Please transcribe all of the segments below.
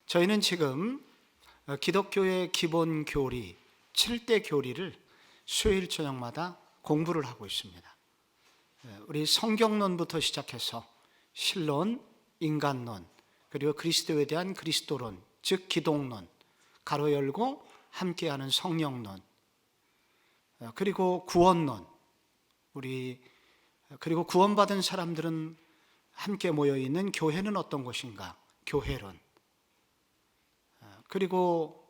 저희는 지금 기독교의 기본 교리 7대 교리를 수요일 저녁마다 공부를 하고 있습니다. 우리 성경론부터 시작해서 신론, 인간론, 그리고 그리스도에 대한 그리스도론, 즉 기독론, 가로 열고 함께하는 성령론, 그리고 구원론, 그리고 구원받은 사람들은 함께 모여있는 교회는 어떤 곳인가? 교회론. 그리고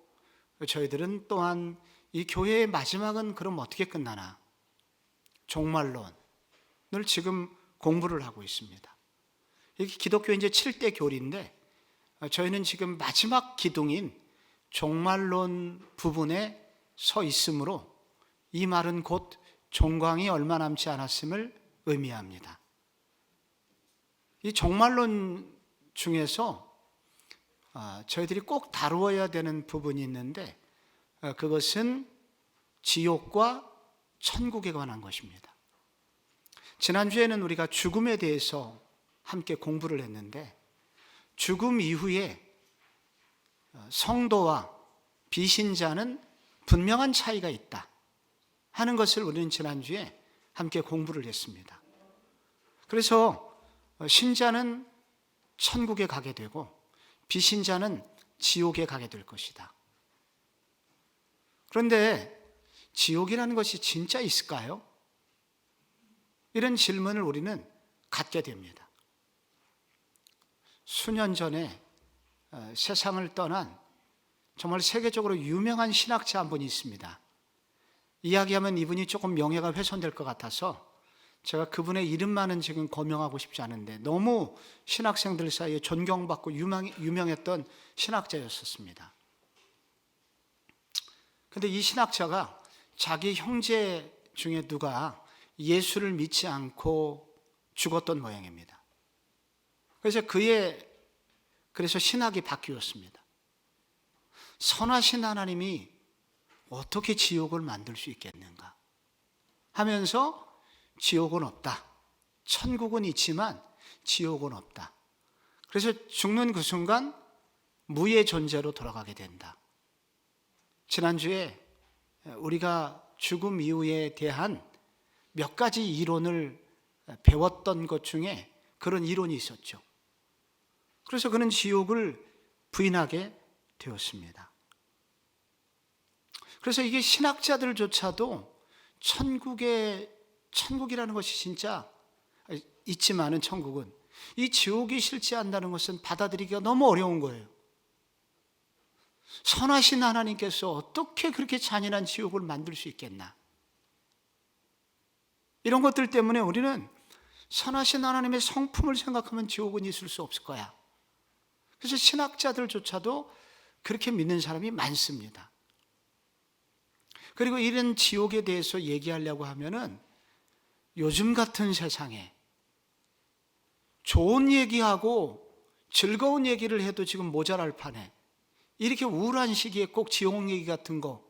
저희들은 또한 이 교회의 마지막은 그럼 어떻게 끝나나? 종말론을 지금 공부를 하고 있습니다. 이게 기독교 이제 7대 교리인데 저희는 지금 마지막 기둥인 종말론 부분에 서 있으므로 이 말은 곧 종광이 얼마 남지 않았음을 의미합니다. 이 종말론 중에서 저희들이 꼭 다루어야 되는 부분이 있는데 그것은 지옥과 천국에 관한 것입니다. 지난주에는 우리가 죽음에 대해서 함께 공부를 했는데 죽음 이후에 성도와 비신자는 분명한 차이가 있다 하는 것을 우리는 지난주에 함께 공부를 했습니다. 그래서 신자는 천국에 가게 되고 비신자는 지옥에 가게 될 것이다. 그런데 지옥이라는 것이 진짜 있을까요? 이런 질문을 우리는 갖게 됩니다. 수년 전에 세상을 떠난 정말 세계적으로 유명한 신학자 한 분이 있습니다. 이야기하면 이분이 조금 명예가 훼손될 것 같아서 제가 그분의 이름만은 지금 거명하고 싶지 않은데 너무 신학생들 사이에 존경받고 유명했던 신학자였었습니다. 그런데 이 신학자가 자기 형제 중에 누가 예수를 믿지 않고 죽었던 모양입니다. 그래서 신학이 바뀌었습니다. 선하신 하나님이 어떻게 지옥을 만들 수 있겠는가 하면서 지옥은 없다. 천국은 있지만 지옥은 없다. 그래서 죽는 그 순간 무의 존재로 돌아가게 된다. 지난주에 우리가 죽음 이후에 대한 몇 가지 이론을 배웠던 것 중에 그런 이론이 있었죠. 그래서 그는 지옥을 부인하게 되었습니다. 그래서 이게 신학자들조차도 천국이라는 것이 진짜 있지만은 천국은 이 지옥이 실제한다는 것은 받아들이기가 너무 어려운 거예요. 선하신 하나님께서 어떻게 그렇게 잔인한 지옥을 만들 수 있겠나? 이런 것들 때문에 우리는 선하신 하나님의 성품을 생각하면 지옥은 있을 수 없을 거야. 그래서 신학자들조차도 그렇게 믿는 사람이 많습니다. 그리고 이런 지옥에 대해서 얘기하려고 하면은 요즘 같은 세상에 좋은 얘기하고 즐거운 얘기를 해도 지금 모자랄 판에 이렇게 우울한 시기에 꼭 지옥 얘기 같은 거,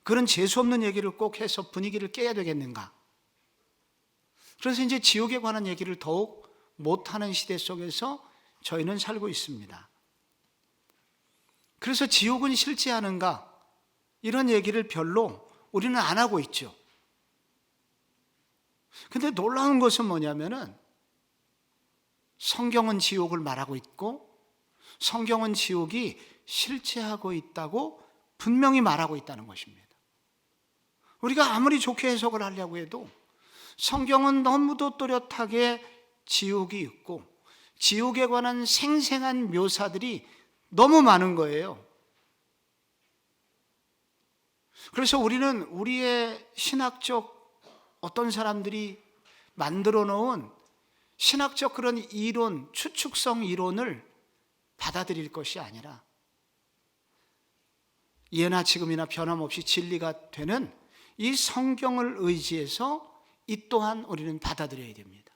그런 재수없는 얘기를 꼭 해서 분위기를 깨야 되겠는가? 그래서 이제 지옥에 관한 얘기를 더욱 못하는 시대 속에서 저희는 살고 있습니다. 그래서 지옥은 실제하는가? 이런 얘기를 별로 우리는 안 하고 있죠. 근데 놀라운 것은 뭐냐면은 성경은 지옥을 말하고 있고 성경은 지옥이 실체하고 있다고 분명히 말하고 있다는 것입니다. 우리가 아무리 좋게 해석을 하려고 해도 성경은 너무도 또렷하게 지옥이 있고 지옥에 관한 생생한 묘사들이 너무 많은 거예요. 그래서 우리는 우리의 신학적 어떤 사람들이 만들어 놓은 신학적 그런 이론, 추측성 이론을 받아들일 것이 아니라 예나 지금이나 변함없이 진리가 되는 이 성경을 의지해서 이 또한 우리는 받아들여야 됩니다.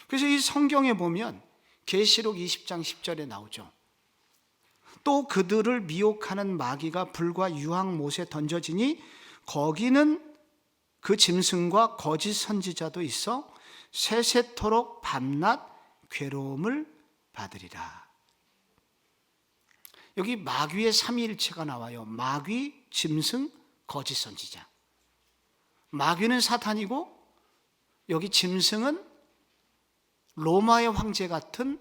그래서 이 성경에 보면 계시록 20장 10절에 나오죠. 또 그들을 미혹하는 마귀가 불과 유황 못에 던져지니 거기는 그 짐승과 거짓 선지자도 있어 세세토록 밤낮 괴로움을 받으리라. 여기 마귀의 삼위일체가 나와요. 마귀, 짐승, 거짓 선지자. 마귀는 사탄이고 여기 짐승은 로마의 황제 같은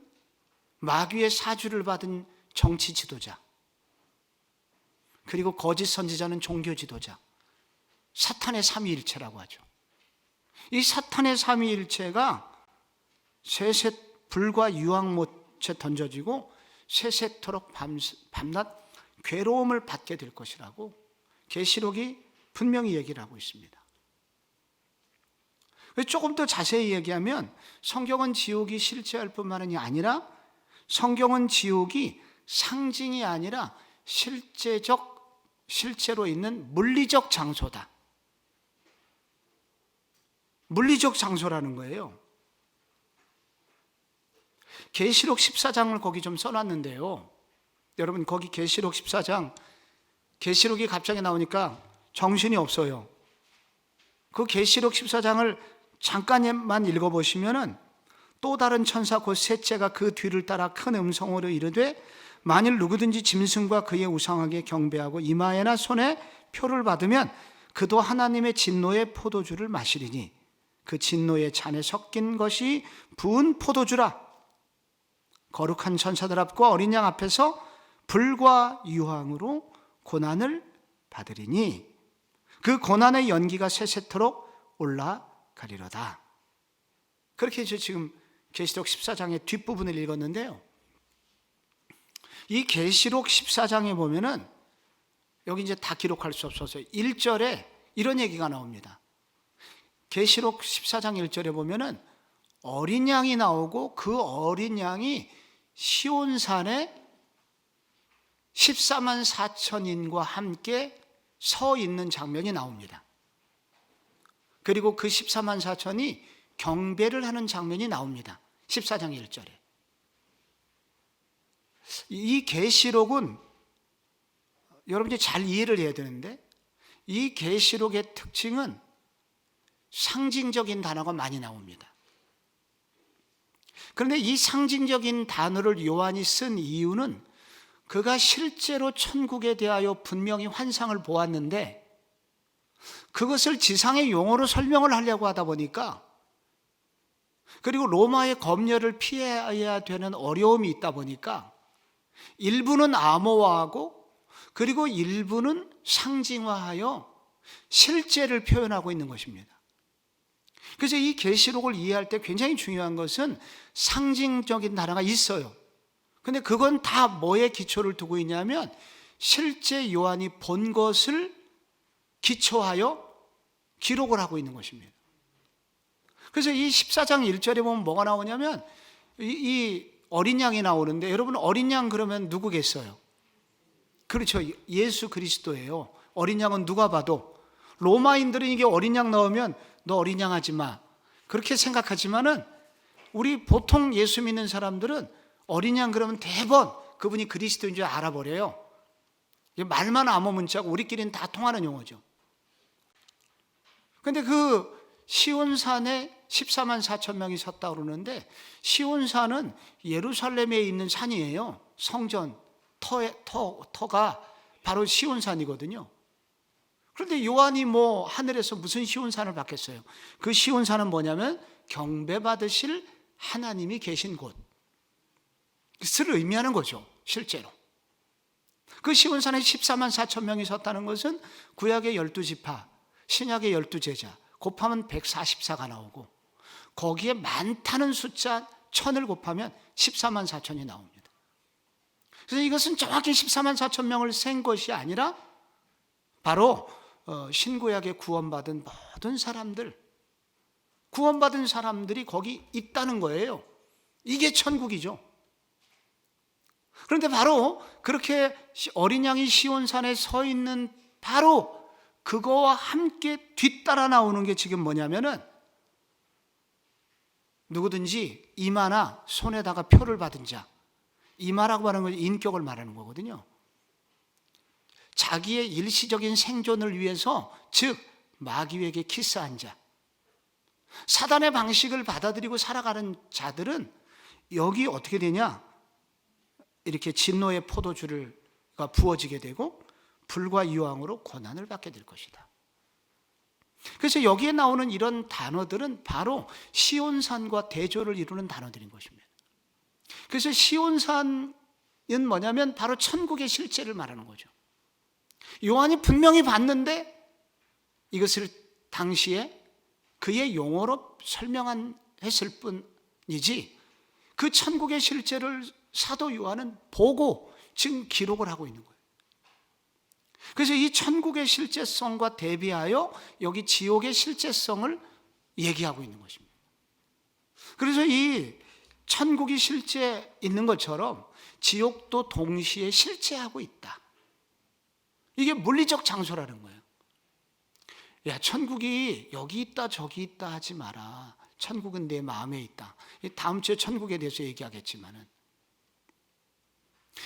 마귀의 사주를 받은 정치 지도자, 그리고 거짓 선지자는 종교 지도자, 사탄의 삼위일체라고 하죠. 이 사탄의 삼위일체가 세세 불과 유황못에 던져지고 세세토록 밤낮 괴로움을 받게 될 것이라고 계시록이 분명히 얘기를 하고 있습니다. 조금 더 자세히 얘기하면 성경은 지옥이 실제할 뿐만이 아니라 성경은 지옥이 상징이 아니라 실제로 있는 물리적 장소다. 물리적 장소라는 거예요. 계시록 14장을 거기 좀 써놨는데요. 여러분 거기 계시록 14장, 계시록이 갑자기 나오니까 정신이 없어요. 그 계시록 14장을 잠깐만 읽어보시면은 또 다른 천사 곧 셋째가 그 뒤를 따라 큰 음성으로 이르되 만일 누구든지 짐승과 그의 우상에게 경배하고 이마에나 손에 표를 받으면 그도 하나님의 진노의 포도주를 마시리니 그 진노의 잔에 섞인 것이 부은 포도주라. 거룩한 천사들 앞과 어린 양 앞에서 불과 유황으로 고난을 받으리니 그 고난의 연기가 세세토록 올라가리로다. 그렇게 지금 계시록 14장의 뒷부분을 읽었는데요. 이 계시록 14장에 보면은 여기 이제 다 기록할 수 없어서 1절에 이런 얘기가 나옵니다. 계시록 14장 1절에 보면은 어린 양이 나오고 그 어린 양이 시온산에 14만 4천인과 함께 서 있는 장면이 나옵니다. 그리고 그 14만 4천이 경배를 하는 장면이 나옵니다. 14장 1절에. 이 계시록은 여러분이 잘 이해를 해야 되는데 이 계시록의 특징은 상징적인 단어가 많이 나옵니다. 그런데 이 상징적인 단어를 요한이 쓴 이유는 그가 실제로 천국에 대하여 분명히 환상을 보았는데 그것을 지상의 용어로 설명을 하려고 하다 보니까, 그리고 로마의 검열을 피해야 되는 어려움이 있다 보니까 일부는 암호화하고 그리고 일부는 상징화하여 실제를 표현하고 있는 것입니다. 그래서 이 계시록을 이해할 때 굉장히 중요한 것은 상징적인 단어가 있어요. 근데 그건 다 뭐에 기초를 두고 있냐면 실제 요한이 본 것을 기초하여 기록을 하고 있는 것입니다. 그래서 이 14장 1절에 보면 뭐가 나오냐면 이 어린 양이 나오는데, 여러분 어린 양 그러면 누구겠어요? 그렇죠, 예수 그리스도예요. 어린 양은 누가 봐도, 로마인들은 이게 어린 양 나오면 너 어린 양 하지 마 그렇게 생각하지만은 우리 보통 예수 믿는 사람들은 어린 양 그러면 대번 그분이 그리스도인 줄 알아버려요. 말만 암호 문자고 우리끼리는 다 통하는 용어죠. 근데 그 시온산에 14만 4천 명이 섰다 그러는데, 시온산은 예루살렘에 있는 산이에요. 성전 터가 바로 시온산이거든요. 그런데 요한이 하늘에서 무슨 시온산을 봤겠어요? 그 시온산은 뭐냐면 경배받으실 하나님이 계신 곳을 의미하는 거죠. 실제로 그 시온산에 14만 4천 명이 섰다는 것은 구약의 12지파, 신약의 12제자 곱하면 144가 나오고, 거기에 많다는 숫자 1000을 곱하면 14만 4천이 나옵니다. 그래서 이것은 정확히 14만 4천 명을 센 것이 아니라 바로 신구약에 구원받은 모든 사람들, 구원받은 사람들이 거기 있다는 거예요. 이게 천국이죠. 그런데 바로 그렇게 어린 양이 시온산에 서 있는 바로 그거와 함께 뒤따라 나오는 게 지금 뭐냐면은, 누구든지 이마나 손에다가 표를 받은 자, 이마라고 하는 건 인격을 말하는 거거든요. 자기의 일시적인 생존을 위해서, 즉 마귀에게 키스한 자, 사단의 방식을 받아들이고 살아가는 자들은 여기 어떻게 되냐, 이렇게 진노의 포도주를 부어지게 되고 불과 유황으로 고난을 받게 될 것이다. 그래서 여기에 나오는 이런 단어들은 바로 시온산과 대조를 이루는 단어들인 것입니다. 그래서 시온산은 뭐냐면 바로 천국의 실제를 말하는 거죠. 요한이 분명히 봤는데 이것을 당시에 그의 용어로 설명했을 뿐이지 그 천국의 실제를 사도 요한은 보고 지금 기록을 하고 있는 거예요. 그래서 이 천국의 실제성과 대비하여 여기 지옥의 실제성을 얘기하고 있는 것입니다. 그래서 이 천국이 실제 있는 것처럼 지옥도 동시에 실제하고 있다. 이게 물리적 장소라는 거예요. 야, 천국이 여기 있다 저기 있다 하지 마라. 천국은 내 마음에 있다. 다음 주에 천국에 대해서 얘기하겠지만은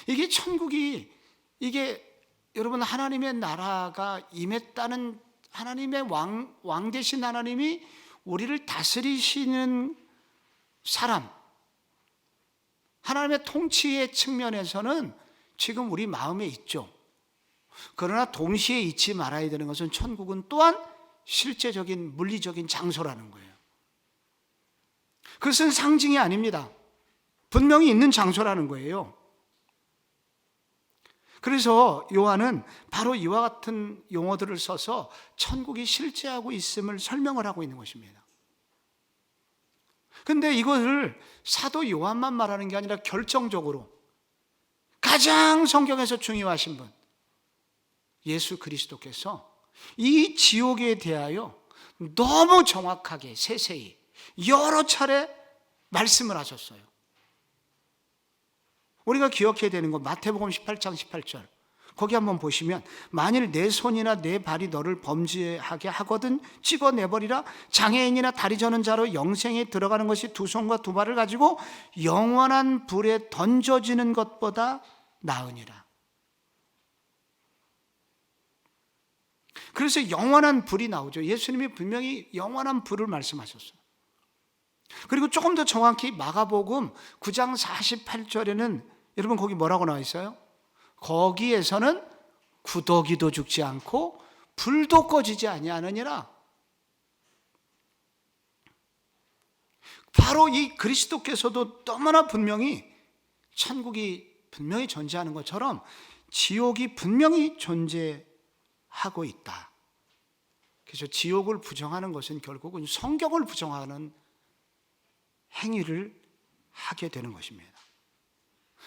이게 천국이 이게 여러분 하나님의 나라가 임했다는 하나님의 왕 되신 하나님이 우리를 다스리시는 사람, 하나님의 통치의 측면에서는 지금 우리 마음에 있죠. 그러나 동시에 잊지 말아야 되는 것은 천국은 또한 실제적인 물리적인 장소라는 거예요. 그것은 상징이 아닙니다. 분명히 있는 장소라는 거예요. 그래서 요한은 바로 이와 같은 용어들을 써서 천국이 실제하고 있음을 설명을 하고 있는 것입니다. 그런데 이것을 사도 요한만 말하는 게 아니라 결정적으로 가장 성경에서 중요하신 분 예수 그리스도께서 이 지옥에 대하여 너무 정확하게 세세히 여러 차례 말씀을 하셨어요. 우리가 기억해야 되는 건 마태복음 18장 18절 거기 한번 보시면 만일 내 손이나 내 발이 너를 범죄하게 하거든 찍어내버리라. 장애인이나 다리 저는 자로 영생에 들어가는 것이 두 손과 두 발을 가지고 영원한 불에 던져지는 것보다 나으니라. 그래서 영원한 불이 나오죠. 예수님이 분명히 영원한 불을 말씀하셨어요. 그리고 조금 더 정확히 마가복음 9장 48절에는 여러분 거기 뭐라고 나와 있어요? 거기에서는 구더기도 죽지 않고 불도 꺼지지 아니하느니라. 바로 이 그리스도께서도 너무나 분명히 천국이 분명히 존재하는 것처럼 지옥이 분명히 존재하고 있다. 그래서 지옥을 부정하는 것은 결국은 성경을 부정하는 행위를 하게 되는 것입니다.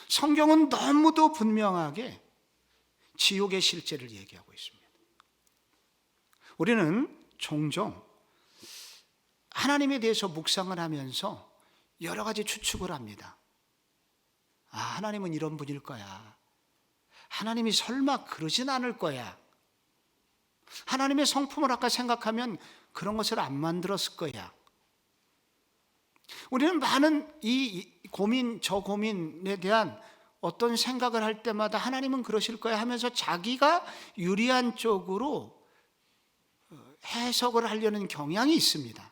성경은 너무도 분명하게 지옥의 실제를 얘기하고 있습니다. 우리는 종종 하나님에 대해서 묵상을 하면서 여러 가지 추측을 합니다. 아, 하나님은 이런 분일 거야. 하나님이 설마 그러진 않을 거야. 하나님의 성품을 아까 생각하면 그런 것을 안 만들었을 거야. 우리는 많은 이 고민, 저 고민에 대한 어떤 생각을 할 때마다 하나님은 그러실 거야 하면서 자기가 유리한 쪽으로 해석을 하려는 경향이 있습니다.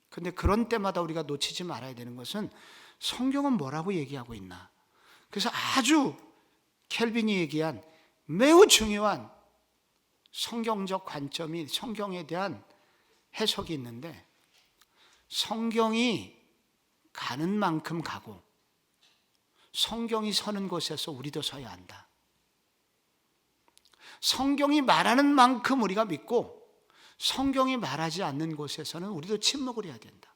그런데 그런 때마다 우리가 놓치지 말아야 되는 것은 성경은 뭐라고 얘기하고 있나. 그래서 아주 켈빈이 얘기한 매우 중요한 성경적 관점이 성경에 대한 해석이 있는데 성경이 가는 만큼 가고 성경이 서는 곳에서 우리도 서야 한다. 성경이 말하는 만큼 우리가 믿고 성경이 말하지 않는 곳에서는 우리도 침묵을 해야 된다.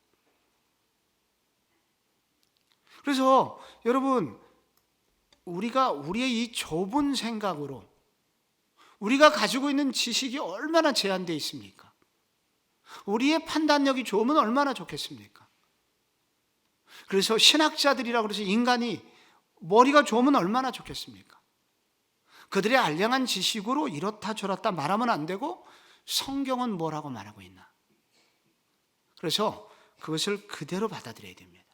그래서 여러분 우리가 우리의 이 좁은 생각으로 우리가 가지고 있는 지식이 얼마나 제한되어 있습니까? 우리의 판단력이 좋으면 얼마나 좋겠습니까? 그래서 신학자들이라고 해서 인간이 머리가 좋으면 얼마나 좋겠습니까? 그들의 알량한 지식으로 이렇다 저렇다 말하면 안 되고 성경은 뭐라고 말하고 있나? 그래서 그것을 그대로 받아들여야 됩니다.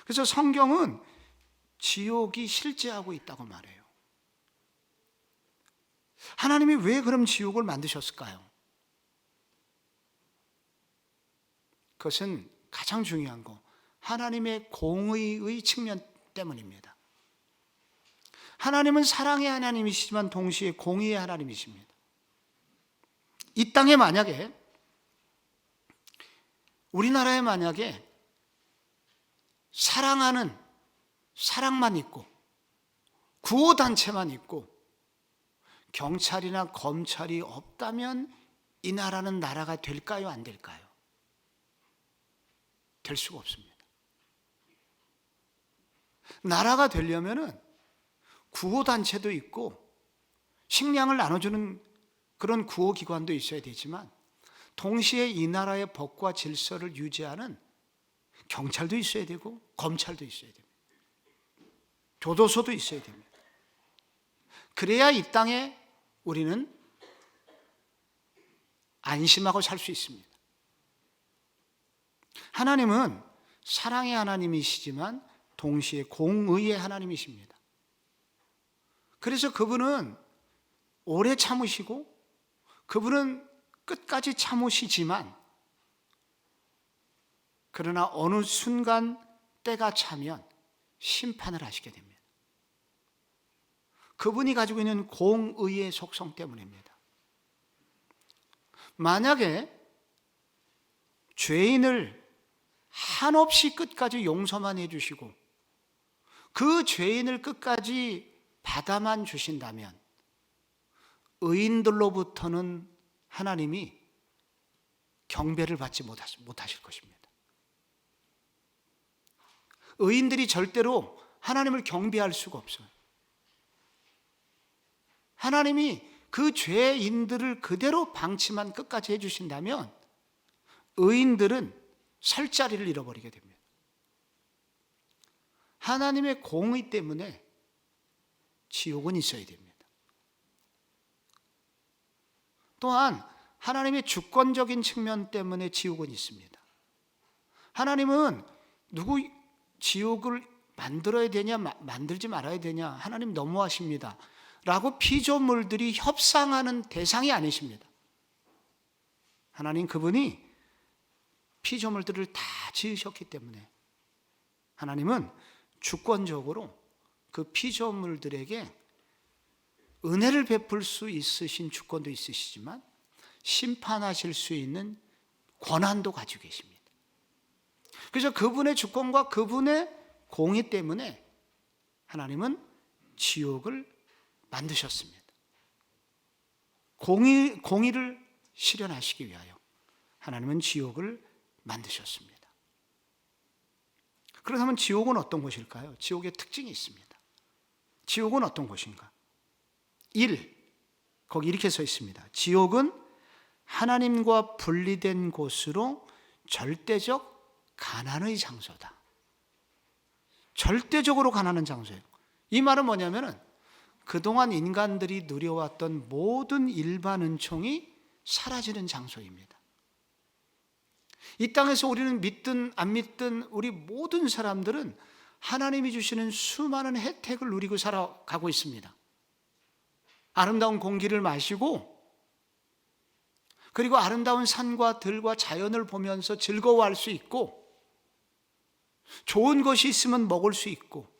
그래서 성경은 지옥이 실제하고 있다고 말해요. 하나님이 왜 그럼 지옥을 만드셨을까요? 그것은 가장 중요한 거 하나님의 공의의 측면 때문입니다. 하나님은 사랑의 하나님이시지만 동시에 공의의 하나님이십니다. 이 땅에 만약에, 우리나라에 만약에 사랑하는 사랑만 있고 구호단체만 있고 경찰이나 검찰이 없다면 이 나라는 나라가 될까요? 안 될까요? 될 수가 없습니다. 나라가 되려면은 구호단체도 있고 식량을 나눠주는 그런 구호기관도 있어야 되지만 동시에 이 나라의 법과 질서를 유지하는 경찰도 있어야 되고 검찰도 있어야 됩니다. 교도소도 있어야 됩니다. 그래야 이 땅에 우리는 안심하고 살 수 있습니다. 하나님은 사랑의 하나님이시지만 동시에 공의의 하나님이십니다. 그래서 그분은 오래 참으시고 그분은 끝까지 참으시지만 그러나 어느 순간 때가 차면 심판을 하시게 됩니다. 그분이 가지고 있는 공의의 속성 때문입니다. 만약에 죄인을 한없이 끝까지 용서만 해주시고 그 죄인을 끝까지 받아만 주신다면 의인들로부터는 하나님이 경배를 받지 못하실 것입니다. 의인들이 절대로 하나님을 경배할 수가 없어요. 하나님이 그 죄인들을 그대로 방치만 끝까지 해주신다면 의인들은 설 자리를 잃어버리게 됩니다. 하나님의 공의 때문에 지옥은 있어야 됩니다. 또한 하나님의 주권적인 측면 때문에 지옥은 있습니다. 하나님은 누구 지옥을 만들어야 되냐 만들지 말아야 되냐 하나님 너무하십니다 라고 피조물들이 협상하는 대상이 아니십니다. 하나님 그분이 피조물들을 다 지으셨기 때문에 하나님은 주권적으로 그 피조물들에게 은혜를 베풀 수 있으신 주권도 있으시지만 심판하실 수 있는 권한도 가지고 계십니다. 그래서 그분의 주권과 그분의 공의 때문에 하나님은 지옥을 만드셨습니다. 공의를 실현하시기 위하여 하나님은 지옥을 만드셨습니다. 그렇다면 지옥은 어떤 곳일까요? 지옥의 특징이 있습니다. 지옥은 어떤 곳인가? 1. 거기 이렇게 써 있습니다. 지옥은 하나님과 분리된 곳으로 절대적 가난의 장소다. 절대적으로 가난한 장소예요. 이 말은 뭐냐면은 그동안 인간들이 누려왔던 모든 일반 은총이 사라지는 장소입니다. 이 땅에서 우리는 믿든 안 믿든 우리 모든 사람들은 하나님이 주시는 수많은 혜택을 누리고 살아가고 있습니다. 아름다운 공기를 마시고 그리고 아름다운 산과 들과 자연을 보면서 즐거워할 수 있고 좋은 것이 있으면 먹을 수 있고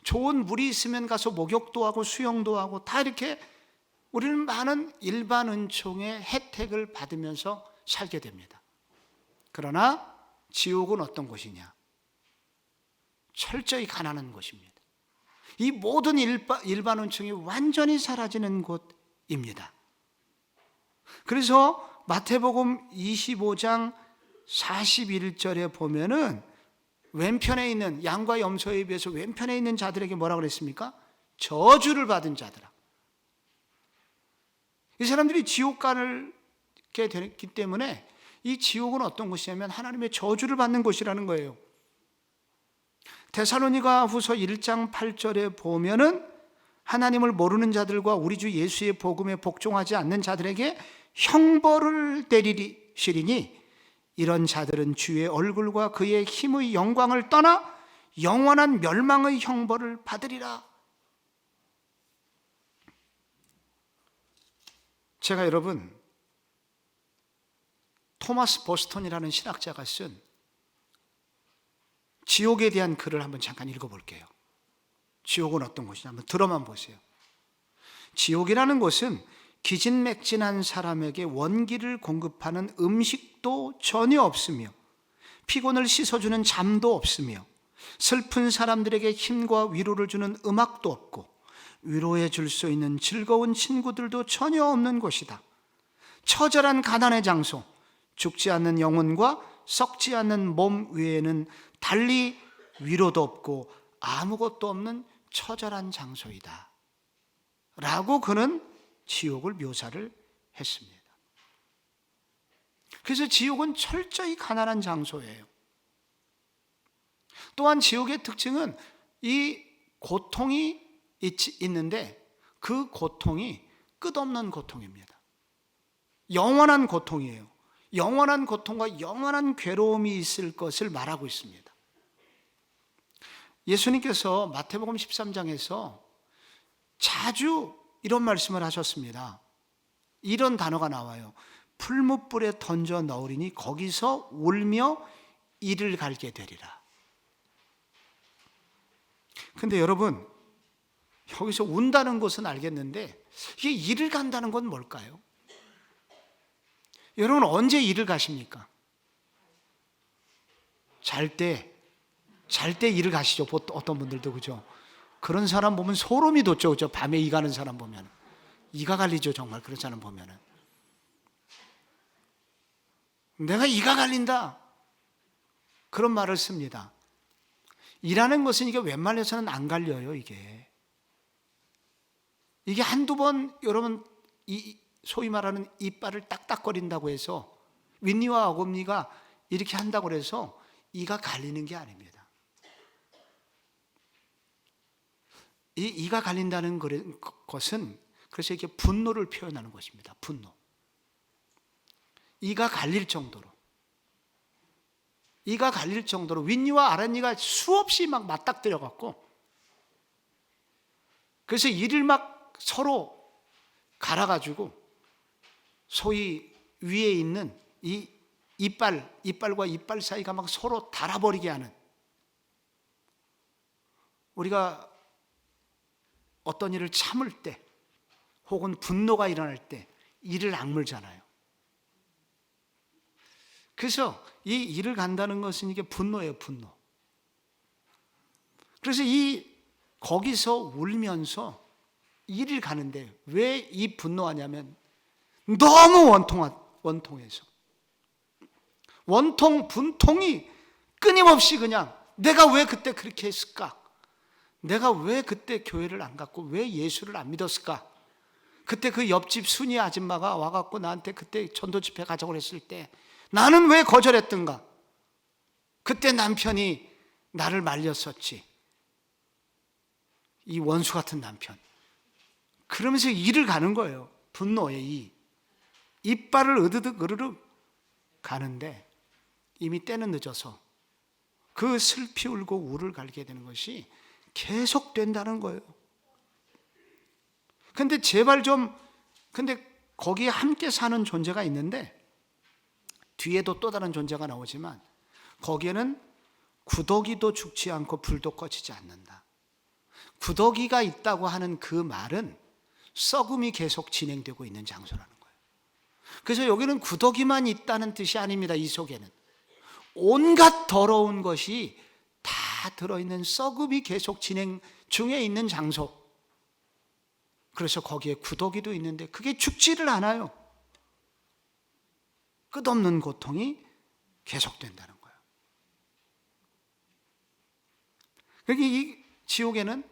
좋은 물이 있으면 가서 목욕도 하고 수영도 하고 다 이렇게 우리는 많은 일반 은총의 혜택을 받으면서 살게 됩니다. 그러나 지옥은 어떤 곳이냐? 철저히 가난한 곳입니다. 이 모든 일반 은총이 완전히 사라지는 곳입니다. 그래서 마태복음 25장 41절에 보면은 왼편에 있는 양과 염소에 비해서 왼편에 있는 자들에게 뭐라고 그랬습니까? 저주를 받은 자들아. 이 사람들이 지옥 가게 되기 때문에 이 지옥은 어떤 곳이냐면 하나님의 저주를 받는 곳이라는 거예요. 데살로니가 후서 1장 8절에 보면은 하나님을 모르는 자들과 우리 주 예수의 복음에 복종하지 않는 자들에게 형벌을 내리시리니 이런 자들은 주의 얼굴과 그의 힘의 영광을 떠나 영원한 멸망의 형벌을 받으리라. 제가 여러분 토마스 보스턴이라는 신학자가 쓴 지옥에 대한 글을 한번 잠깐 읽어볼게요. 지옥은 어떤 곳이냐 한번 들어만 보세요. 지옥이라는 곳은 기진맥진한 사람에게 원기를 공급하는 음식도 전혀 없으며 피곤을 씻어주는 잠도 없으며 슬픈 사람들에게 힘과 위로를 주는 음악도 없고 위로해 줄 수 있는 즐거운 친구들도 전혀 없는 곳이다. 처절한 가난의 장소, 죽지 않는 영혼과 썩지 않는 몸 외에는 달리 위로도 없고 아무것도 없는 처절한 장소이다 라고 그는 지옥을 묘사를 했습니다. 그래서 지옥은 철저히 가난한 장소예요. 또한 지옥의 특징은 이 고통이 있는데 그 고통이 끝없는 고통입니다. 영원한 고통이에요. 영원한 고통과 영원한 괴로움이 있을 것을 말하고 있습니다. 예수님께서 마태복음 13장에서 자주 이런 말씀을 하셨습니다. 이런 단어가 나와요. 풀무불에 던져 넣으리니 거기서 울며 이를 갈게 되리라. 근데 여러분, 여기서 운다는 것은 알겠는데 이게 이를 간다는 건 뭘까요? 여러분 언제 이를 가십니까? 잘 때 이를 가시죠. 어떤 분들도 그죠? 그런 사람 보면 소름이 돋죠. 그죠? 밤에 이 가는 사람 보면 이가 갈리죠. 정말 그런 사람 보면은 내가 이가 갈린다 그런 말을 씁니다. 이라는 것은 이게 웬만해서는 안 갈려요. 이게 한두 번 여러분 소위 말하는 이빨을 딱딱거린다고 해서 윗니와 어금니가 이렇게 한다고 해서 이가 갈리는 게 아닙니다. 이가 갈린다는 것은 그래서 이렇게 분노를 표현하는 것입니다. 분노. 이가 갈릴 정도로 윗니와 아랫니가 수없이 막 맞닥뜨려 갖고 그래서 이를 막 서로 갈아가지고 소위 위에 있는 이 이빨과 이빨 사이가 막 서로 닳아버리게 하는, 우리가 어떤 일을 참을 때 혹은 분노가 일어날 때 이를 악물잖아요. 그래서 이 이를 간다는 것은 이게 분노예요, 분노. 그래서 거기서 울면서 이를 가는데 왜 이 분노하냐면 너무 원통해서 원통, 분통이 끊임없이 그냥 내가 왜 그때 그렇게 했을까? 내가 왜 그때 교회를 안 갔고 왜 예수를 안 믿었을까? 그때 그 옆집 순이 아줌마가 와갖고 나한테 그때 전도 집회 가자고 했을 때 나는 왜 거절했던가? 그때 남편이 나를 말렸었지. 이 원수 같은 남편. 그러면서 이를 가는 거예요. 분노의 이빨을 으르륵 가는데 이미 때는 늦어서 그 슬피 울고 우를 갈게 되는 것이 계속된다는 거예요. 근데 제발 근데 거기에 함께 사는 존재가 있는데 뒤에도 또 다른 존재가 나오지만 거기에는 구더기도 죽지 않고 불도 꺼지지 않는다. 구더기가 있다고 하는 그 말은 썩음이 계속 진행되고 있는 장소라는 거예요. 그래서 여기는 구더기만 있다는 뜻이 아닙니다. 이 속에는 온갖 더러운 것이 다 들어있는 썩음이 계속 진행 중에 있는 장소. 그래서 거기에 구더기도 있는데 그게 죽지를 않아요. 끝없는 고통이 계속된다는 거예요. 여기 이 지옥에는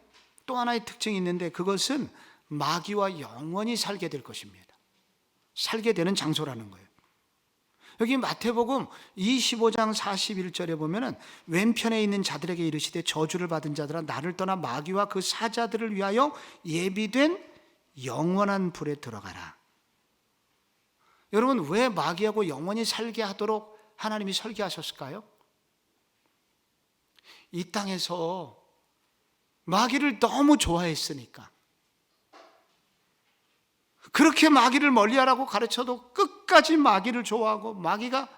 또 하나의 특징이 있는데 그것은 마귀와 영원히 살게 될 것입니다. 살게 되는 장소라는 거예요. 여기 마태복음 25장 41절에 보면은 왼편에 있는 자들에게 이르시되 저주를 받은 자들아 나를 떠나 마귀와 그 사자들을 위하여 예비된 영원한 불에 들어가라. 여러분 왜 마귀하고 영원히 살게 하도록 하나님이 설계하셨을까요? 이 땅에서 마귀를 너무 좋아했으니까. 그렇게 마귀를 멀리하라고 가르쳐도 끝까지 마귀를 좋아하고 마귀가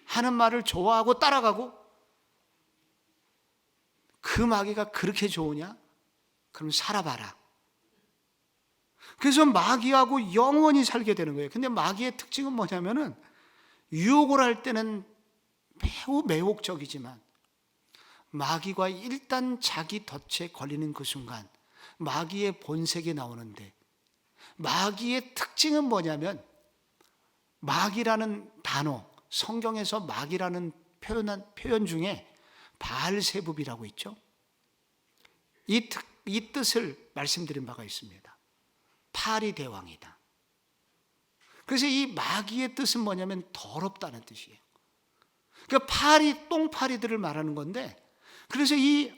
하는 말을 좋아하고 따라가고 그 마귀가 그렇게 좋으냐? 그럼 살아봐라. 그래서 마귀하고 영원히 살게 되는 거예요. 근데 마귀의 특징은 뭐냐면은 유혹을 할 때는 매우 매혹적이지만 마귀가 일단 자기 덫에 걸리는 그 순간 마귀의 본색이 나오는데, 마귀의 특징은 뭐냐면 마귀라는 단어, 성경에서 마귀라는 표현 중에 바알세붑이라고 있죠. 이 뜻을 말씀드린 바가 있습니다. 파리 대왕이다. 그래서 이 마귀의 뜻은 뭐냐면 더럽다는 뜻이에요. 그러니까 똥파리들을 말하는 건데, 그래서 이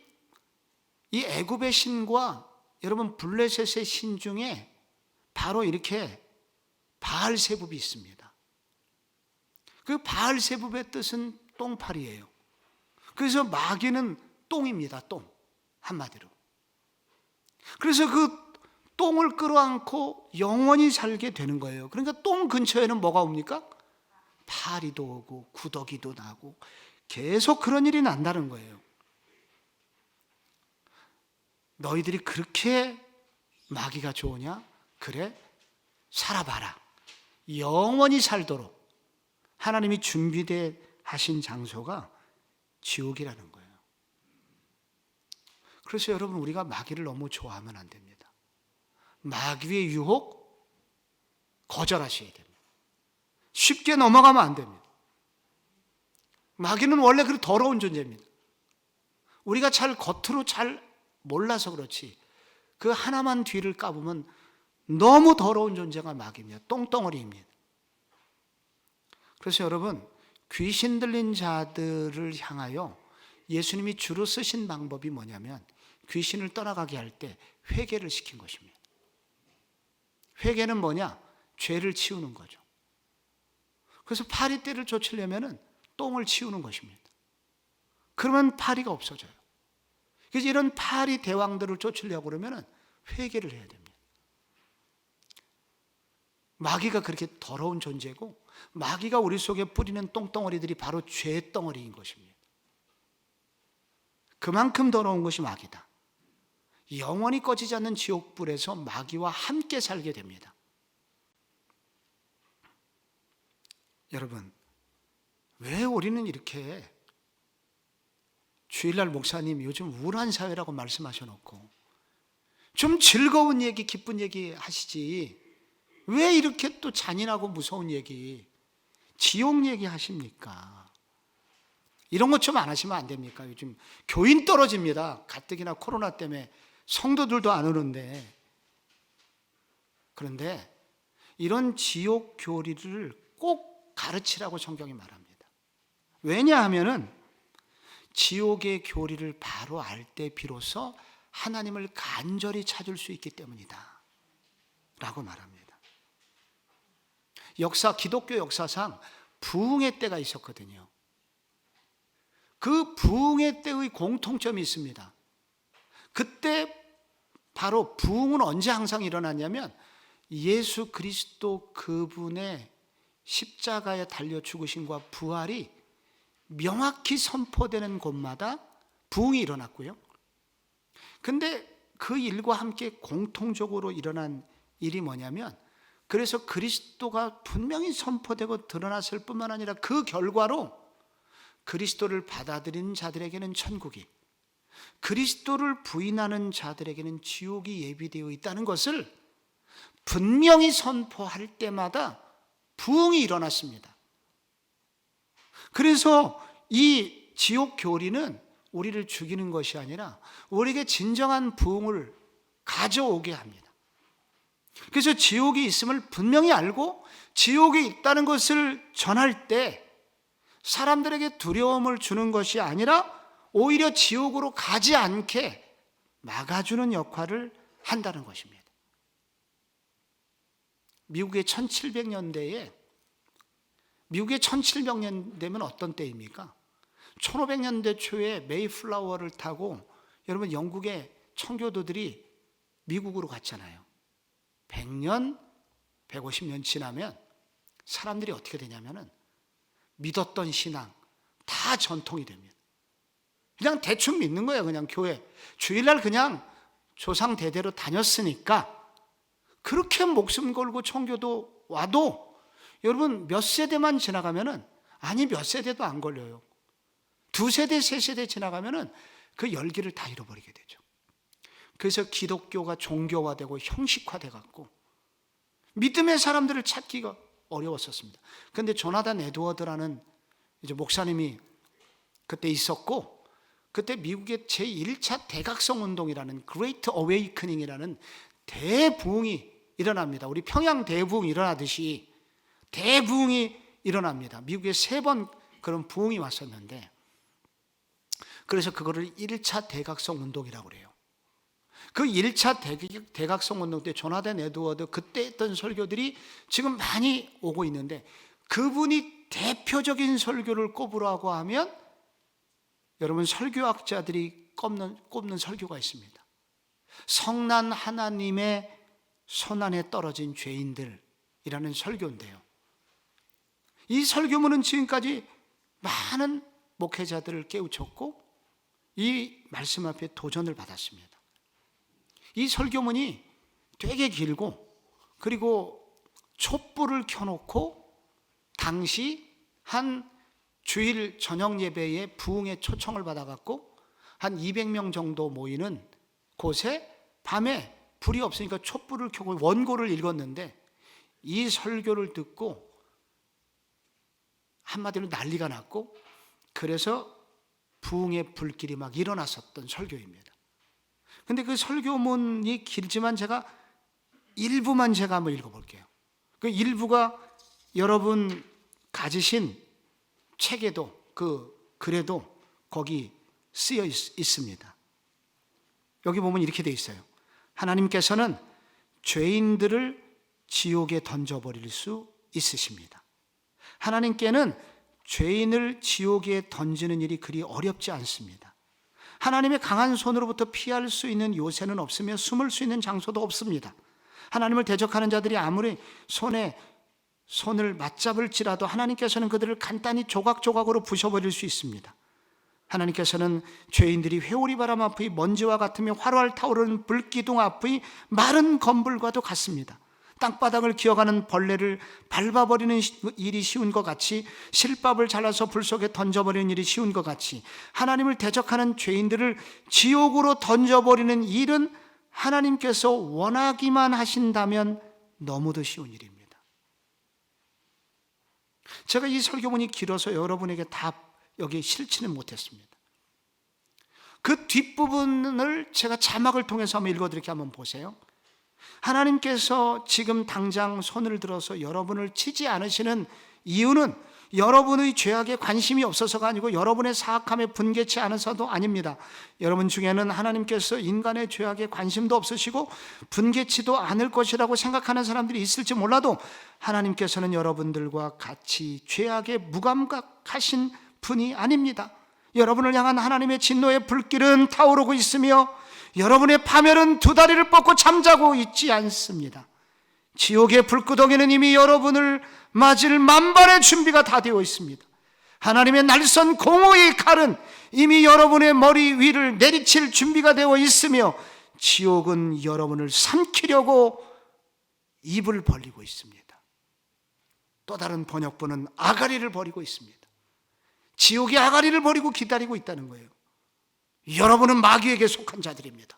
애굽의 신과 여러분 블레셋의 신 중에 바로 이렇게 바알세붑이 있습니다. 그 바알세붑의 뜻은 똥파리예요. 그래서 마귀는 똥입니다. 똥, 한마디로. 그래서 그 똥을 끌어안고 영원히 살게 되는 거예요. 그러니까 똥 근처에는 뭐가 옵니까? 파리도 오고 구더기도 나고 계속 그런 일이 난다는 거예요. 너희들이 그렇게 마귀가 좋으냐? 그래, 살아봐라. 영원히 살도록 하나님이 준비되어 하신 장소가 지옥이라는 거예요. 그래서 여러분, 우리가 마귀를 너무 좋아하면 안 됩니다. 마귀의 유혹 거절하셔야 됩니다. 쉽게 넘어가면 안 됩니다. 마귀는 원래 그렇게 더러운 존재입니다. 우리가 겉으로 잘 몰라서 그렇지 그 하나만 뒤를 까보면 너무 더러운 존재가 마귀입니다. 똥덩어리입니다. 그래서 여러분, 귀신 들린 자들을 향하여 예수님이 주로 쓰신 방법이 뭐냐면 귀신을 떠나가게 할 때 회개를 시킨 것입니다. 회개는 뭐냐? 죄를 치우는 거죠. 그래서 파리떼를 쫓으려면 똥을 치우는 것입니다. 그러면 파리가 없어져요. 그래서 이런 파리 대왕들을 쫓으려고 그러면 회개를 해야 됩니다. 마귀가 그렇게 더러운 존재고, 마귀가 우리 속에 뿌리는 똥덩어리들이 바로 죄덩어리인 것입니다. 그만큼 더러운 것이 마귀다. 영원히 꺼지지 않는 지옥불에서 마귀와 함께 살게 됩니다. 여러분, 왜 우리는 이렇게 주일날 목사님 요즘 우울한 사회라고 말씀하셔놓고 좀 즐거운 얘기, 기쁜 얘기 하시지 왜 이렇게 또 잔인하고 무서운 얘기, 지옥 얘기 하십니까? 이런 것 좀 안 하시면 안 됩니까? 요즘 교인 떨어집니다. 가뜩이나 코로나 때문에 성도들도 안 오는데. 그런데 이런 지옥 교리를 꼭 가르치라고 성경이 말합니다. 왜냐하면은 지옥의 교리를 바로 알 때 비로소 하나님을 간절히 찾을 수 있기 때문이다 라고 말합니다. 기독교 역사상 부흥의 때가 있었거든요. 그 부흥의 때의 공통점이 있습니다. 그때 바로 부흥은 언제 항상 일어났냐면 예수 그리스도 그분의 십자가에 달려 죽으심과 부활이 명확히 선포되는 곳마다 부흥이 일어났고요. 근데 그 일과 함께 공통적으로 일어난 일이 뭐냐면, 그래서 그리스도가 분명히 선포되고 드러났을 뿐만 아니라 그 결과로 그리스도를 받아들이는 자들에게는 천국이, 그리스도를 부인하는 자들에게는 지옥이 예비되어 있다는 것을 분명히 선포할 때마다 부흥이 일어났습니다. 그래서 이 지옥 교리는 우리를 죽이는 것이 아니라 우리에게 진정한 부흥을 가져오게 합니다. 그래서 지옥이 있음을 분명히 알고 지옥이 있다는 것을 전할 때 사람들에게 두려움을 주는 것이 아니라 오히려 지옥으로 가지 않게 막아주는 역할을 한다는 것입니다. 미국의 1700년대에, 미국의 1700년대면 어떤 때입니까? 1500년대 초에 메이플라워를 타고 여러분 영국의 청교도들이 미국으로 갔잖아요. 100년, 150년 지나면 사람들이 어떻게 되냐면은 믿었던 신앙 다 전통이 됩니다. 그냥 대충 믿는 거예요. 그냥 교회 주일날 그냥 조상 대대로 다녔으니까 그렇게 목숨 걸고 청교도 와도 여러분 몇 세대만 지나가면은, 아니 몇 세대도 안 걸려요. 2세대, 3세대 지나가면은 그 열기를 다 잃어버리게 되죠. 그래서 기독교가 종교화되고 형식화돼 갖고 믿음의 사람들을 찾기가 어려웠었습니다. 그런데 조나단 에드워드라는 이제 목사님이 그때 있었고, 그때 미국의 제1차 대각성 운동이라는 Great Awakening이라는 대부흥이 일어납니다. 우리 평양 대부흥이 일어나듯이 대부흥이 일어납니다. 미국에 3번 그런 부흥이 왔었는데, 그래서 그거를 1차 대각성 운동이라고 그래요. 그 1차 대각성 운동 때 조나단 에드워드 그때 했던 설교들이 지금 많이 오고 있는데, 그분이 대표적인 설교를 꼽으라고 하면 여러분 설교학자들이 꼽는 설교가 있습니다. 성난 하나님의 손안에 떨어진 죄인들이라는 설교인데요, 이 설교문은 지금까지 많은 목회자들을 깨우쳤고 이 말씀 앞에 도전을 받았습니다. 이 설교문이 되게 길고, 그리고 촛불을 켜놓고 당시 한 주일 저녁 예배에 부흥의 초청을 받아갖고 한 200명 정도 모이는 곳에 밤에 불이 없으니까 촛불을 켜고 원고를 읽었는데, 이 설교를 듣고 한마디로 난리가 났고, 그래서 부흥의 불길이 막 일어났었던 설교입니다. 근데 그 설교문이 길지만 제가 일부만 제가 한번 읽어볼게요. 그 일부가 여러분 가지신 책에도, 그 글에도 거기 쓰여 있습니다. 여기 보면 이렇게 돼 있어요. 하나님께서는 죄인들을 지옥에 던져버릴 수 있으십니다. 하나님께는 죄인을 지옥에 던지는 일이 그리 어렵지 않습니다. 하나님의 강한 손으로부터 피할 수 있는 요새는 없으며 숨을 수 있는 장소도 없습니다. 하나님을 대적하는 자들이 아무리 손을 맞잡을지라도 하나님께서는 그들을 간단히 조각조각으로 부셔버릴 수 있습니다. 하나님께서는 죄인들이 회오리 바람 앞의 먼지와 같으며 활활 타오르는 불기둥 앞의 마른 건불과도 같습니다. 땅바닥을 기어가는 벌레를 밟아버리는 일이 쉬운 것 같이, 실밥을 잘라서 불 속에 던져버리는 일이 쉬운 것 같이, 하나님을 대적하는 죄인들을 지옥으로 던져버리는 일은 하나님께서 원하기만 하신다면 너무도 쉬운 일입니다. 제가 이 설교문이 길어서 여러분에게 다 여기 실지는 못했습니다. 그 뒷부분을 제가 자막을 통해서 한번 읽어드릴게요. 한번 보세요. 하나님께서 지금 당장 손을 들어서 여러분을 치지 않으시는 이유는 여러분의 죄악에 관심이 없어서가 아니고 여러분의 사악함에 분개치 않아서도 아닙니다. 여러분 중에는 하나님께서 인간의 죄악에 관심도 없으시고 분개치도 않을 것이라고 생각하는 사람들이 있을지 몰라도, 하나님께서는 여러분들과 같이 죄악에 무감각하신 분이 아닙니다. 여러분을 향한 하나님의 진노의 불길은 타오르고 있으며 여러분의 파멸은 2다리를 뻗고 잠자고 있지 않습니다. 지옥의 불구덩이는 이미 여러분을 맞을 만반의 준비가 다 되어 있습니다. 하나님의 날선 공의의 칼은 이미 여러분의 머리 위를 내리칠 준비가 되어 있으며, 지옥은 여러분을 삼키려고 입을 벌리고 있습니다. 또 다른 번역본은 아가리를 벌이고 있습니다. 지옥이 아가리를 벌이고 기다리고 있다는 거예요. 여러분은 마귀에게 속한 자들입니다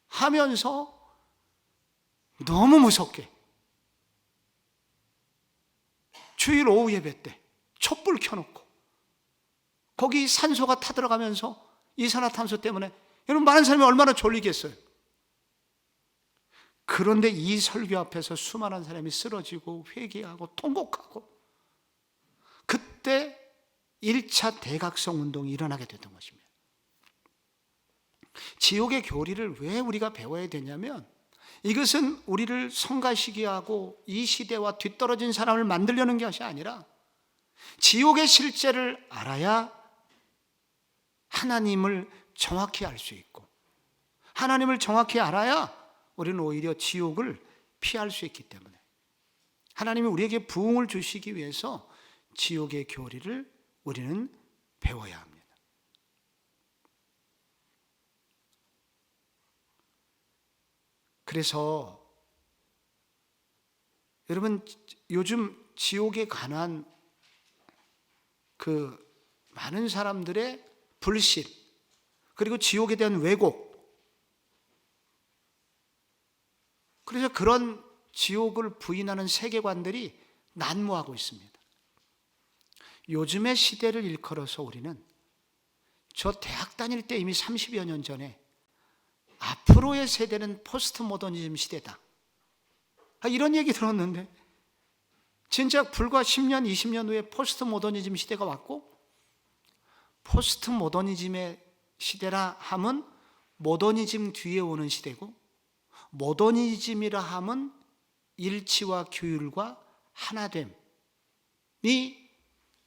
하면서 너무 무섭게 주일 오후 예배 때 촛불 켜놓고 거기 산소가 타들어가면서 이산화탄소 때문에 여러분 많은 사람이 얼마나 졸리겠어요. 그런데 이 설교 앞에서 수많은 사람이 쓰러지고 회개하고 통곡하고, 그때 1차 대각성 운동이 일어나게 됐던 것입니다. 지옥의 교리를 왜 우리가 배워야 되냐면, 이것은 우리를 성가시기하고 이 시대와 뒤떨어진 사람을 만들려는 것이 아니라 지옥의 실제를 알아야 하나님을 정확히 알 수 있고, 하나님을 정확히 알아야 우리는 오히려 지옥을 피할 수 있기 때문에 하나님이 우리에게 부흥을 주시기 위해서 지옥의 교리를 우리는 배워야 합니다. 그래서 여러분, 요즘 지옥에 관한 그 많은 사람들의 불신, 그리고 지옥에 대한 왜곡, 그래서 그런 지옥을 부인하는 세계관들이 난무하고 있습니다. 요즘의 시대를 일컬어서 우리는 저 대학 다닐 때 이미 30여 년 전에 앞으로의 세대는 포스트 모더니즘 시대다, 이런 얘기 들었는데 진짜 불과 10년, 20년 후에 포스트 모더니즘 시대가 왔고, 포스트 모더니즘의 시대라 함은 모더니즘 뒤에 오는 시대고, 모더니즘이라 함은 일치와 규율과 하나됨이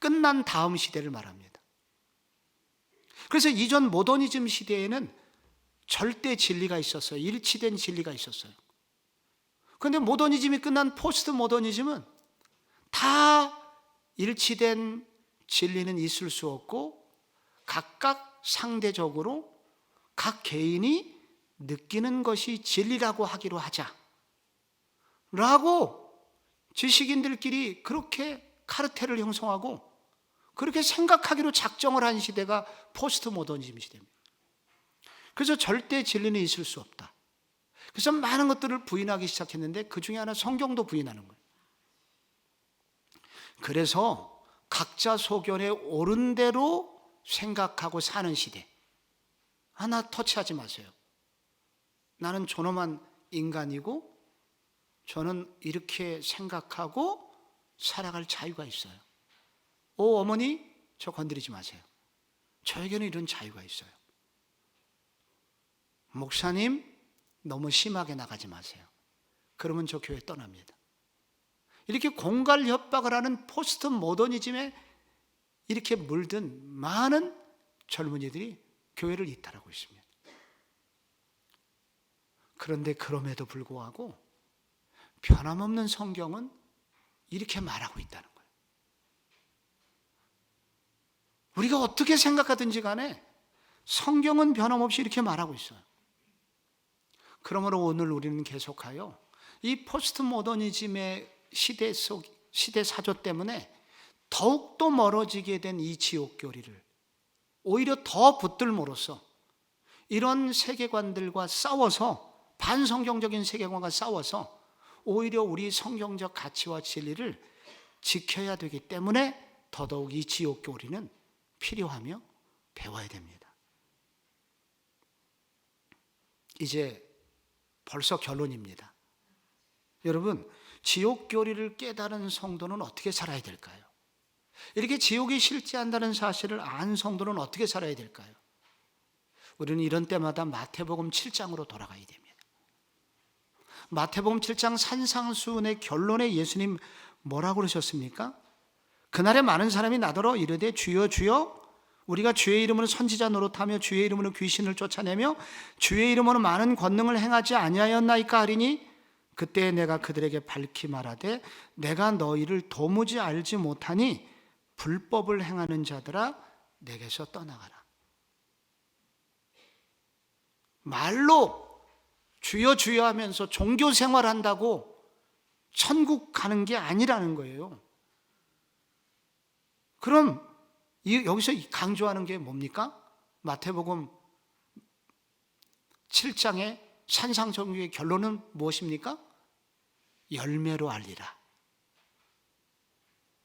끝난 다음 시대를 말합니다. 그래서 이전 모더니즘 시대에는 절대 진리가 있었어요. 일치된 진리가 있었어요. 그런데 모더니즘이 끝난 포스트 모더니즘은 다 일치된 진리는 있을 수 없고, 각각 상대적으로 각 개인이 느끼는 것이 진리라고 하기로 하자 라고 지식인들끼리 그렇게 카르텔을 형성하고 그렇게 생각하기로 작정을 한 시대가 포스트 모더니즘 시대입니다. 그래서 절대 진리는 있을 수 없다. 그래서 많은 것들을 부인하기 시작했는데 그 중에 하나 성경도 부인하는 거예요. 그래서 각자 소견에 옳은 대로 생각하고 사는 시대. 하나 터치하지 마세요. 나는 존엄한 인간이고 저는 이렇게 생각하고 살아갈 자유가 있어요. 오, 어머니, 저 건드리지 마세요. 저에게는 이런 자유가 있어요. 목사님, 너무 심하게 나가지 마세요. 그러면 저 교회 떠납니다. 이렇게 공갈 협박을 하는 포스트 모더니즘에 이렇게 물든 많은 젊은이들이 교회를 이탈하고 있습니다. 그런데 그럼에도 불구하고 변함없는 성경은 이렇게 말하고 있다는 거예요. 우리가 어떻게 생각하든지 간에 성경은 변함없이 이렇게 말하고 있어요. 그러므로 오늘 우리는 계속하여 이 포스트 모더니즘의 시대 사조 때문에 더욱더 멀어지게 된 이 지옥교리를 오히려 더 붙들므로써 이런 세계관들과 싸워서, 반성경적인 세계관과 싸워서 오히려 우리 성경적 가치와 진리를 지켜야 되기 때문에 더더욱 이 지옥교리는 필요하며 배워야 됩니다. 이제 벌써 결론입니다. 여러분, 지옥교리를 깨달은 성도는 어떻게 살아야 될까요? 이렇게 지옥이 실제한다는 사실을 안 성도는 어떻게 살아야 될까요? 우리는 이런 때마다 마태복음 7장으로 돌아가야 됩니다. 마태복음 7장 산상수훈의 결론에 예수님 뭐라고 그러셨습니까? 그날에 많은 사람이 나더러 이르되 주여 주여 우리가 주의 이름으로 선지자 노릇하며 주의 이름으로 귀신을 쫓아내며 주의 이름으로 많은 권능을 행하지 아니하였나이까 하리니 그때 내가 그들에게 밝히 말하되 내가 너희를 도무지 알지 못하니 불법을 행하는 자들아 내게서 떠나가라. 말로 주여 주여 하면서 종교 생활한다고 천국 가는 게 아니라는 거예요. 그럼 여기서 강조하는 게 뭡니까? 마태복음 7장의 산상정교의 결론은 무엇입니까? 열매로 알리라.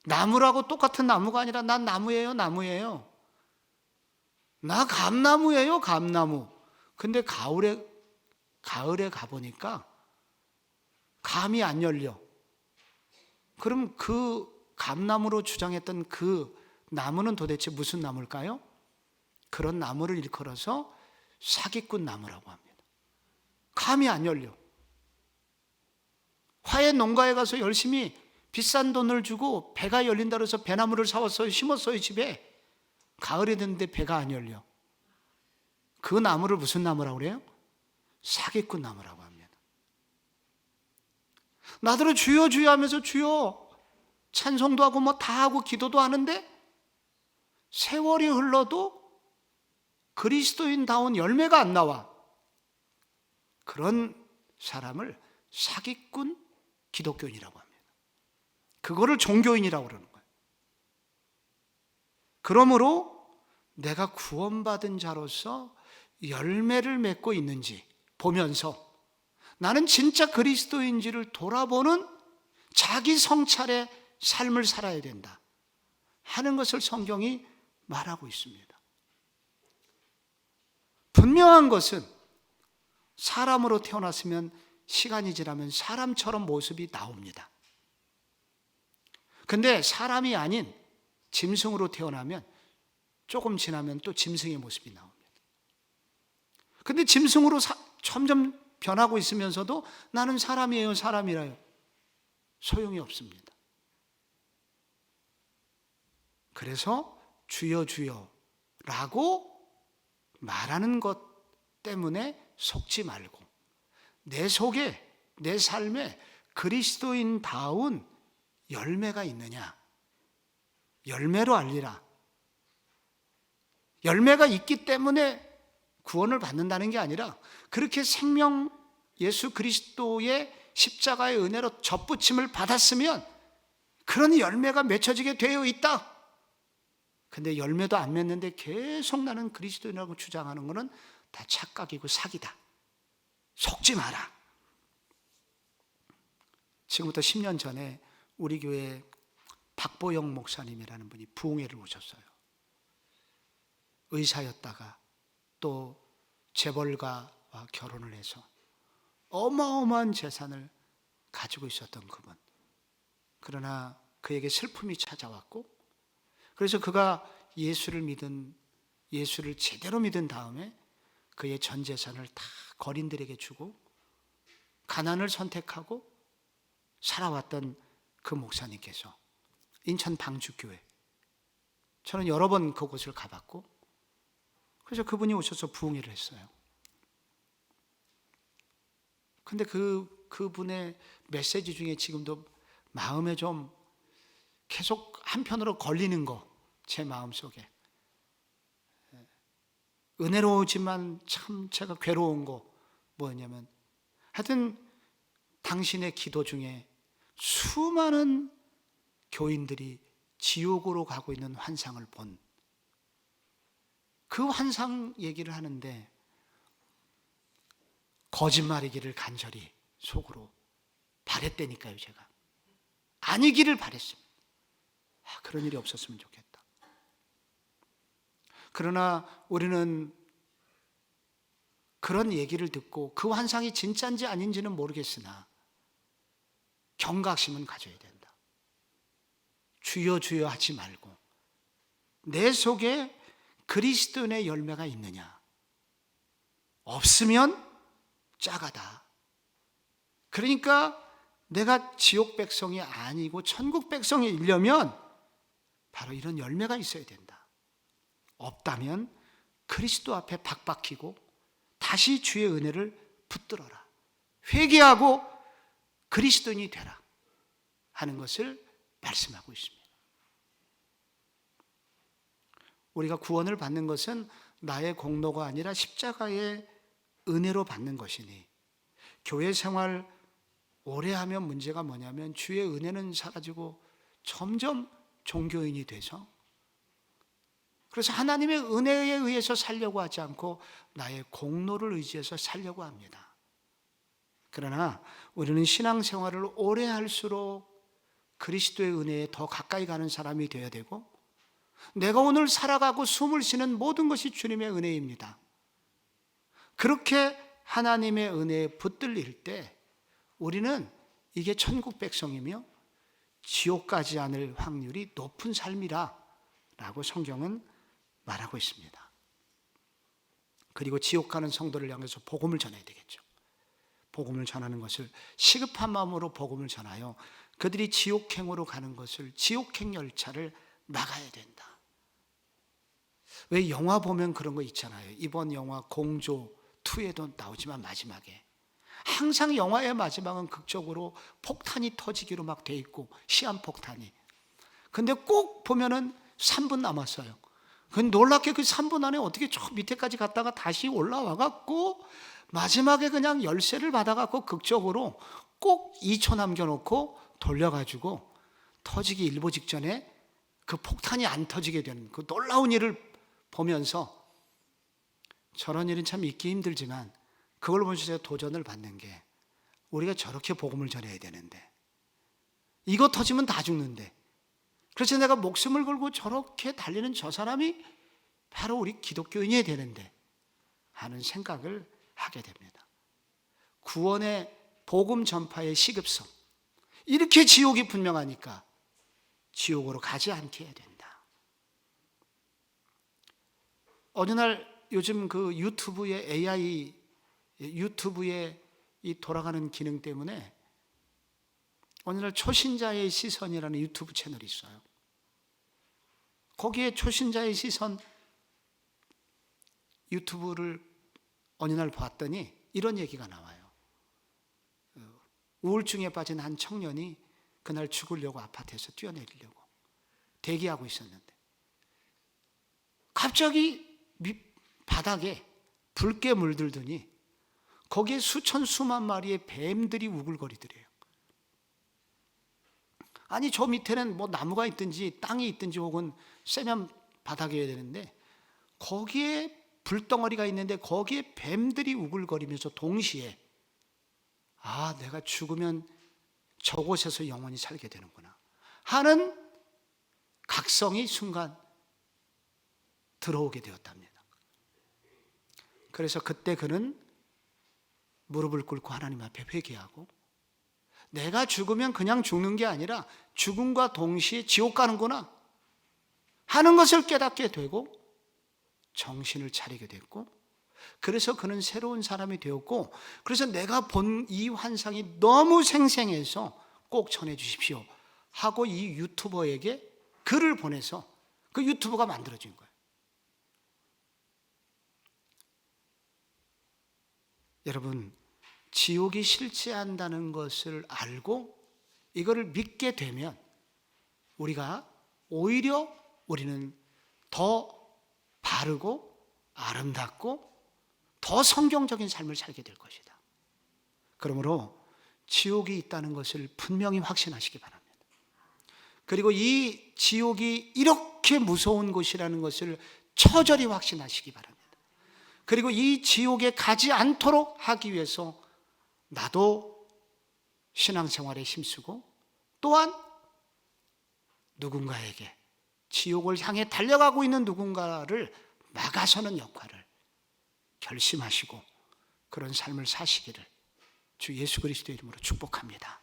나무라고 똑같은 나무가 아니라 난 나무예요, 나무예요. 나 감나무예요, 감나무. 근데 가을에 가보니까 감이 안 열려. 그럼 그 감나무로 주장했던 그 나무는 도대체 무슨 나무일까요? 그런 나무를 일컬어서 사기꾼 나무라고 합니다. 감이 안 열려. 화훼 농가에 가서 열심히 비싼 돈을 주고 배가 열린다 그래서 배나무를 사왔어요. 심었어요, 집에. 가을이 됐는데 배가 안 열려. 그 나무를 무슨 나무라고 그래요? 사기꾼 나무라고 합니다. 나더러 주여 주여 하면서 주여 찬송도 하고 뭐 다 하고 기도도 하는데 세월이 흘러도 그리스도인다운 열매가 안 나와. 그런 사람을 사기꾼 기독교인이라고 합니다. 그거를 종교인이라고 그러는 거예요. 그러므로 내가 구원받은 자로서 열매를 맺고 있는지 보면서 나는 진짜 그리스도인지를 돌아보는 자기 성찰의 삶을 살아야 된다 하는 것을 성경이 말하고 있습니다. 분명한 것은 사람으로 태어났으면 시간이 지나면 사람처럼 모습이 나옵니다. 근데 사람이 아닌 짐승으로 태어나면 조금 지나면 또 짐승의 모습이 나옵니다. 근데 짐승으로 점점 변하고 있으면서도 나는 사람이에요, 사람이라요. 소용이 없습니다. 그래서 주여 주여라고 말하는 것 때문에 속지 말고 내 속에, 내 삶에 그리스도인다운 열매가 있느냐, 열매로 알리라. 열매가 있기 때문에 구원을 받는다는 게 아니라 그렇게 생명 예수 그리스도의 십자가의 은혜로 접붙임을 받았으면 그런 열매가 맺혀지게 되어 있다. 근데 열매도 안 맺는데 계속 나는 그리스도인이라고 주장하는 것은 다 착각이고 사기다. 속지 마라. 지금부터 10년 전에 우리 교회에 박보영 목사님이라는 분이 부흥회를 오셨어요. 의사였다가 또 재벌가와 결혼을 해서 어마어마한 재산을 가지고 있었던 그분. 그러나 그에게 슬픔이 찾아왔고, 그래서 그가 예수를 제대로 믿은 다음에 그의 전 재산을 다 거린들에게 주고 가난을 선택하고 살아왔던 그 목사님께서 인천 방주교회, 저는 여러 번 그곳을 가봤고, 그래서 그분이 오셔서 부흥회를 했어요. 근데 그분의 메시지 중에 지금도 마음에 좀 계속 한편으로 걸리는 거, 제 마음속에 은혜로우지만 참 제가 괴로운 거 뭐였냐면, 하여튼 당신의 기도 중에 수많은 교인들이 지옥으로 가고 있는 환상을 본 그 환상 얘기를 하는데, 거짓말이기를 간절히 속으로 바랬다니까요. 제가 아니기를 바랬습니다. 그런 일이 없었으면 좋겠다. 그러나 우리는 그런 얘기를 듣고 그 환상이 진짜인지 아닌지는 모르겠으나 경각심은 가져야 된다. 주여 주여 하지 말고 내 속에 그리스도인의 열매가 있느냐? 없으면 짜가다. 그러니까 내가 지옥 백성이 아니고 천국 백성이려면 바로 이런 열매가 있어야 된다. 없다면 그리스도 앞에 박박히고 다시 주의 은혜를 붙들어라. 회개하고 그리스도인이 되라 하는 것을 말씀하고 있습니다. 우리가 구원을 받는 것은 나의 공로가 아니라 십자가의 은혜로 받는 것이니, 교회 생활 오래 하면 문제가 뭐냐면 주의 은혜는 사라지고 점점 종교인이 돼서, 그래서 하나님의 은혜에 의해서 살려고 하지 않고 나의 공로를 의지해서 살려고 합니다. 그러나 우리는 신앙생활을 오래 할수록 그리스도의 은혜에 더 가까이 가는 사람이 되어야 되고, 내가 오늘 살아가고 숨을 쉬는 모든 것이 주님의 은혜입니다. 그렇게 하나님의 은혜에 붙들릴 때 우리는 이게 천국 백성이며 지옥 가지 않을 확률이 높은 삶이라 라고 성경은 말하고 있습니다. 그리고 지옥 가는 성도를 향해서 복음을 전해야 되겠죠. 복음을 전하는 것을 시급한 마음으로 복음을 전하여 그들이 지옥행으로 가는 것을, 지옥행 열차를 막아야 된다. 왜 영화 보면 그런 거 있잖아요. 이번 영화 공조 2에도 나오지만 마지막에 항상 영화의 마지막은 극적으로 폭탄이 터지기로 막 돼 있고, 시한폭탄이. 근데 꼭 보면은 3분 남았어요. 근데 놀랍게 그 3분 안에 어떻게 저 밑에까지 갔다가 다시 올라와 갖고 마지막에 그냥 열쇠를 받아갖고 극적으로 꼭 2초 남겨놓고 돌려가지고 터지기 일보 직전에 그 폭탄이 안 터지게 되는 그 놀라운 일을 보면서 저런 일은 참 있기 힘들지만 그걸 보면서 제가 도전을 받는 게 우리가 저렇게 복음을 전해야 되는데 이거 터지면 다 죽는데 그래서 내가 목숨을 걸고 저렇게 달리는 저 사람이 바로 우리 기독교인이 되는데 하는 생각을 하게 됩니다. 구원의 복음 전파의 시급성, 이렇게 지옥이 분명하니까 지옥으로 가지 않게 해야 된다. 어느 날 요즘 그 유튜브의 AI, 유튜브의 이 돌아가는 기능 때문에 어느 날 초신자의 시선이라는 유튜브 채널이 있어요. 거기에 초신자의 시선 유튜브를 어느 날 봤더니 이런 얘기가 나와요. 우울증에 빠진 한 청년이 그날 죽으려고 아파트에서 뛰어내리려고 대기하고 있었는데 갑자기 바닥에 붉게 물들더니 거기에 수천 수만 마리의 뱀들이 우글거리더래요. 아니 저 밑에는 뭐 나무가 있든지 땅이 있든지 혹은 세면 바닥이어야 되는데 거기에 불덩어리가 있는데 거기에 뱀들이 우글거리면서 동시에 아, 내가 죽으면 저곳에서 영원히 살게 되는구나 하는 각성이 순간 들어오게 되었답니다. 그래서 그때 그는 무릎을 꿇고 하나님 앞에 회개하고 내가 죽으면 그냥 죽는 게 아니라 죽음과 동시에 지옥 가는구나 하는 것을 깨닫게 되고 정신을 차리게 됐고 그래서 그는 새로운 사람이 되었고 그래서 내가 본 이 환상이 너무 생생해서 꼭 전해 주십시오 하고 이 유튜버에게 글을 보내서 그 유튜브가 만들어진 거예요. 여러분, 지옥이 실제한다는 것을 알고 이거를 믿게 되면 우리가 오히려 우리는 더 바르고 아름답고 더 성경적인 삶을 살게 될 것이다. 그러므로 지옥이 있다는 것을 분명히 확신하시기 바랍니다. 그리고 이 지옥이 이렇게 무서운 곳이라는 것을 처절히 확신하시기 바랍니다. 그리고 이 지옥에 가지 않도록 하기 위해서 나도 신앙생활에 힘쓰고 또한 누군가에게 지옥을 향해 달려가고 있는 누군가를 막아서는 역할을 결심하시고 그런 삶을 사시기를 주 예수 그리스도의 이름으로 축복합니다.